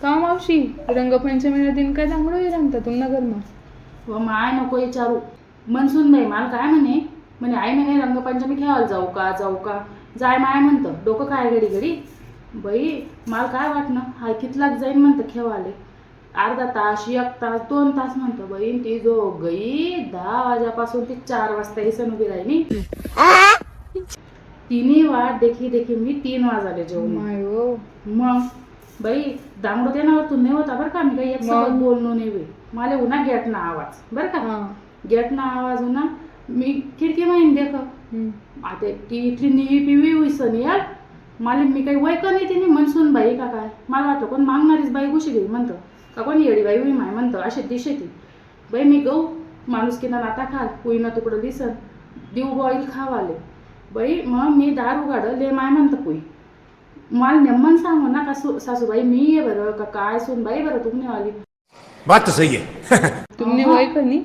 का मावशी रंगपंचमीला दिन काय दांगडो रंगता तुमना घरमा? व माय नको विचारू. मनसून बाई मला काय म्हणे म्हणे आई म्हणे रंगपंचमी खेळायला जाऊ का जाय माय म्हणतं डोकं काय घडी घडी. बाई मला काय वाटणं हाय कितलाच जाईन म्हणतं खेळाले. अर्धा तास 1 तास 2 तास म्हणतं. बहीण ती जो गई 10 वाजेपासून ती 4 वाजता इसन उभी राहिली. तिन्ही वाट देखी मी 3 वाजले जेवण. माय हो. मग बाई दांगडो देण्यावर तू नाही होता बरं का. मी काही एक सोबत बोललो नाही बाई. मला उन्हा गेट ना आवाज बरं का. गेट ना आवाज उन्हा मी खिडकी माहीन देख आता ती इथली निवी पिवी हुईसन यार. मला मी काही वैक नाही तिने मनसून बाई का काय. मला वाटलं कोण मागणारीच बाई घुशी गेली म्हणतं का कोणी येडी बाई हुई माय म्हणतं असे दिशे ती. बाई मी गहू माणूस किना नाता खाल पुईना तुकडं दिसन देऊ बॉईल खावाले. बाई मग मी दार उघाडं ले माय म्हणतं पुई. मला नेमन सांगू ना का सासूबाई मी ये बरं का काय सून बाई बरं तुम्ही आली. बात तो सही है. तुमने वय कनी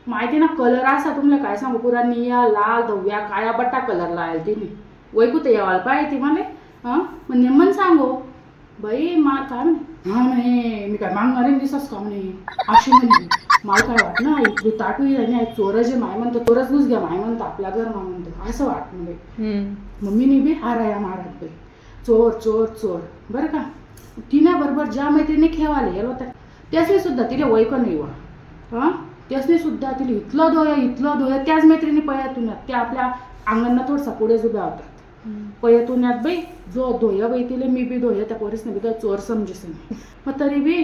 माहिती ना कलर असा तुम्हाला काय सांगू पुरा निया लाल धव्या काळ्या बट्टा कलर लायल तिने वैकू ते यावाल पाहिजे मला. हां मग नेमन सांगो बाई मा काय म्हणे हा म्हणे मी काय मागणार दिसस का म्हणे अशी म्हणे. मला काय वाट ना इथली ताटू आणि चोर जे माय म्हणतो चोरच घुस घ्या माय म्हणतो आपल्या घर मा म्हणतो असं वाट म्हणजे. मम्मीने बी हाराया मारत बाई चोर चोर चोर बरं का. तिना बरोबर ज्या मैत्रिणी खेळाले गेलो त्या त्यासने सुद्धा तिला वैक नाही वा. हां त्यासने सुद्धा तिला इथलं धोया त्याच मैत्रिणी पयातून त्या आपल्या अंगणना थोडसा पुढे उभ्या होतात. पयातून बाई जो धोया बाई तिला मी बी धोया त्या पोरीसने बी चोर समजेस. मग तरी बी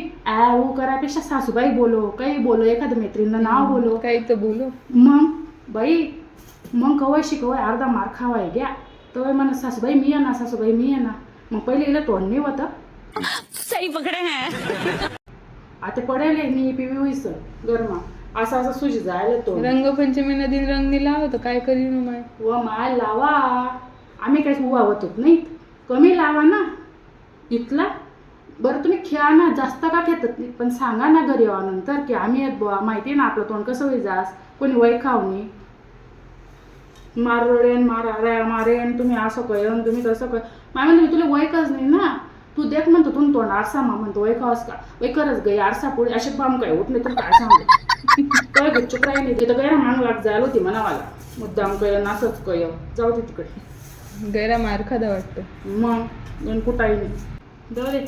ऊ करापेक्षा सासूबाई बोलो काही बोलो एखाद्या मैत्रिणीनं नाव बोलो काही तर बोलो. मग बाई मग कवय शिकवय अर्धा मार खावाय घ्या तर म्हणा सासूबाई मी ना सासूबाई मी ना. मग पहिले हिला तोंड नाही होतं. सही पकडे हैं. आता पडेल मी पिवी होईस गरमा असं असं सुजी जायला तो. रंगपंचमीला दिन रंग नाही लावत काय करी ना माय. व माय लावा आम्ही काही उभा होतो नाही कमी लावा ना इथला. बरं तुम्ही खेळा ना जास्त का खेळत नाही पण सांगा ना घरी यावानंतर की आम्ही येत बुवा माहिती ना आपलं तोंड कसं होई जास कोणी वय खावणी मारेन मारेन तुम्ही असं कळन तुम्ही तसं कळ. माय म्हणतो मी तुला वयकच नाही ना तू देख म्हणतो तुम्ही तोंड आरसा मा म्हणतो वय खास का वय करच गई आरसा पुढे असे बाम काय होत नाही तुला काय सांगू काय गुच्चूक राही नाही तिथं गैरा मांग लाग जायला होती म्हणावाला मुद्दाम कळ नासच कळ जाऊ दे तिकडे गैरा मार खादा वाटतं. मग दोन कुठाही नाही जाऊ दे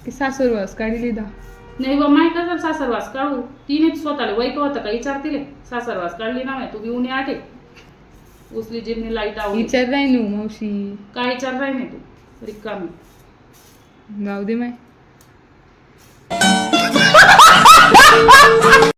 की सासूरवास काढी लिदा नाही व माय कसं सासरवास काढू तिने स्वतःला वैक होतं का विचारतील सासरवास काढली ना तू घेऊन आटे उचली जिमनी लाईट आवडी विचार राही नू मावशी काय विचार राही नाही तू रिकामी जाऊ दे माय.